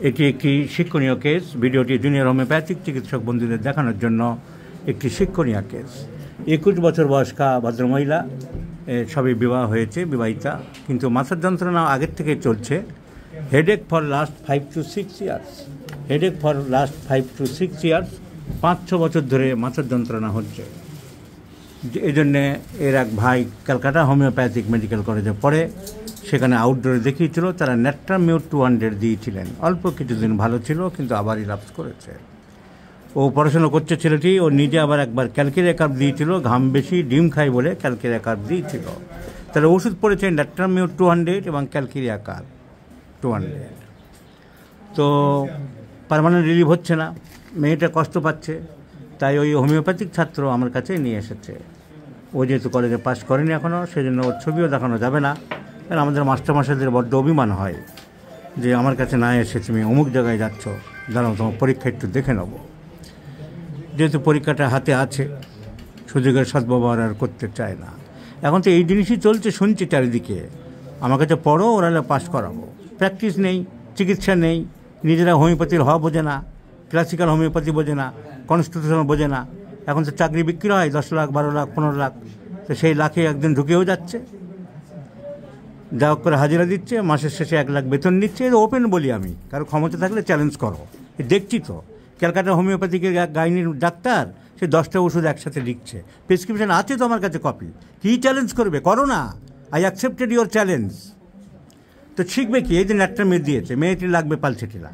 এটি একটি শিক্ষণীয় কেস। ভিডিওটি জুনিয়র হোমিওপ্যাথিক চিকিৎসক বন্ধুদের দেখানোর জন্য একটি শিক্ষণীয় কেস। 21 বছর বয়স্কা ভদ্রমহিলা, সবই বিবাহ হয়েছে, বিবাহিতা, কিন্তু মাথার যন্ত্রণা আগের থেকে চলছে। Headache for last 5 to 6 years. Headache for last 5 to 6 years, 5-6 বছর ধরে মাথার যন্ত্রণা হচ্ছে। এই জন্যে এর এক ভাই ক্যালকাটা হোমিওপ্যাথিক মেডিকেল কলেজে পড়ে, সেখানে আউটডোরে দেখিয়েছিল। তারা ন্যাট্রামিউর 200 দিয়েছিলেন। অল্প কিছুদিন ভালো ছিল, কিন্তু আবার রিল্যাপস করেছে। ও পড়াশোনা করছে ছেলেটি। ও নিজে আবার একবার ক্যালকেরিয়া কার্ভ দিয়েছিল, ঘাম বেশি, ডিম খাই বলে ক্যালকেরিয়া কার্ভ দিয়েছিল। তাহলে ওষুধ পড়েছে ন্যাট্রামিউর 200 এবং ক্যালকেরিয়া কার্ভ 200। তো পার্মানেন্ট রিলিভ হচ্ছে না, মেয়েটা কষ্ট পাচ্ছে। তাই ওই হোমিওপ্যাথিক ছাত্র আমার কাছে নিয়ে এসেছে। ও যেহেতু কলেজে পাস করেনি এখনও, সেজন্য ওর ছবিও দেখানো যাবে না। কারণ আমাদের মাস্টারমশাইদের বড্ড অভিমান হয় যে আমার কাছে না এসে তুমি অমুক জায়গায় যাচ্ছ, দাঁড়াও তোমার পরীক্ষা একটু দেখে নেব। যেহেতু পরীক্ষাটা হাতে আছে, সুযোগের সদ্ব্যবহার আর করতে চায় না। এখন তো এই জিনিসই চলছে, শুনছি চারিদিকে। আমার কাছে পড়ো, ওরা পাস করাবো। প্র্যাকটিস নেই, চিকিৎসা নেই, নিজেরা হোমিওপ্যাথির হওয়া বোঝে না, ক্লাসিক্যাল হোমিওপ্যাথি বোঝে না, কনস্টিটিউশনাল বোঝে না। এখন তো চাকরি বিক্রি হয় 10 লাখ, 12 লাখ, 15 লাখ। তো সেই লাখে একদিন ঢুকেও যাচ্ছে, যা করে হাজিরা দিচ্ছে, মাসের শেষে 1 লাখ বেতন নিচ্ছে। ওপেন বলি আমি, কারো ক্ষমতা থাকলে চ্যালেঞ্জ করো। দেখছি তো ক্যালকাটা হোমিওপ্যাথিকের গাইনির ডাক্তার, সে 10টা ওষুধ একসাথে লিখছে, প্রেসক্রিপশন আছে তো আমার কাছে কপি। কী চ্যালেঞ্জ করবে? করো না, আই অ্যাকসেপ্টেড ইউর চ্যালেঞ্জ। তো শিখবে কি? এই যে ন্যাট্রামিউর দিয়েছে, মেয়েটি লাগবে পালসেটিলা।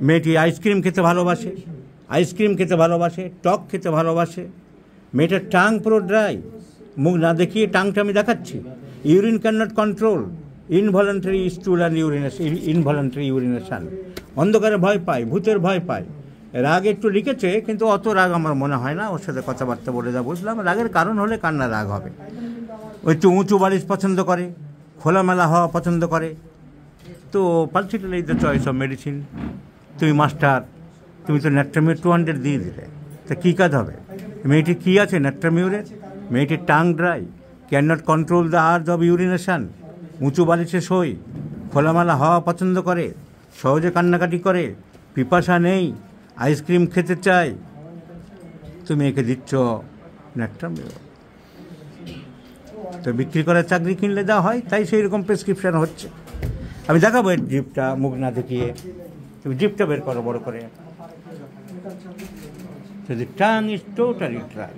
মেয়েটি আইসক্রিম খেতে ভালোবাসে, আইসক্রিম খেতে ভালোবাসে, টক খেতে ভালোবাসে। মেয়েটার টাং পুরো ড্রাই, মুখ না দেখিয়ে টাংটা আমি দেখাচ্ছি। Urine can not control, involuntary স্টুল and involuntary urination. অন্ধকারে ভয় পায়, ভূতের ভয় পায়। রাগ একটু লিখেছে, কিন্তু অত রাগ আমার মনে হয় না। ওর সাথে কথাবার্তা বলে যা বুঝলাম, রাগের কারণ হলে কান্না রাগ হবে। ওই একটু উঁচু বালিশ পছন্দ করে, খোলামেলা হওয়া পছন্দ করে। তো pulsatilla is the choice of medicine. তুমি মাস্টার, তুমি তো ন্যাট্রামিউর 200 দিয়ে দিলে, তা কী কাজ হবে? মেয়েটি কী আছে ন্যাট্রামিউরের? মেয়েটির tongue dry, can not control the urge of urination, উঁচু বালিশে শোয়, খোলামেলা হওয়া পছন্দ করে, সহজে কান্নাকাটি করে, পিপাসা নেই, আইসক্রিম খেতে চায়। তুমি একে দিচ্ছ ন্যাট্রামিউর। তো বিক্রি করার চাকরি কিনলে যা হয়, তাই সেই রকম প্রেসক্রিপশান হচ্ছে। আমি দেখাবো এর জিপটা, মুখ না দেখিয়ে। তুমি জিপটা বের করো বড় করে। So the tongue is totally dry.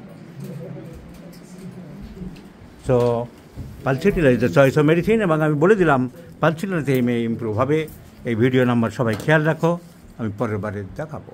So pulsatilla is the choice of medicine. এবং আমি বলে দিলাম পালসেটিলাতে এই মেয়ে ইমপ্রুভ হবে। এই ভিডিও নাম্বার সবাই খেয়াল রাখো, আমি পরের বারে দেখাবো।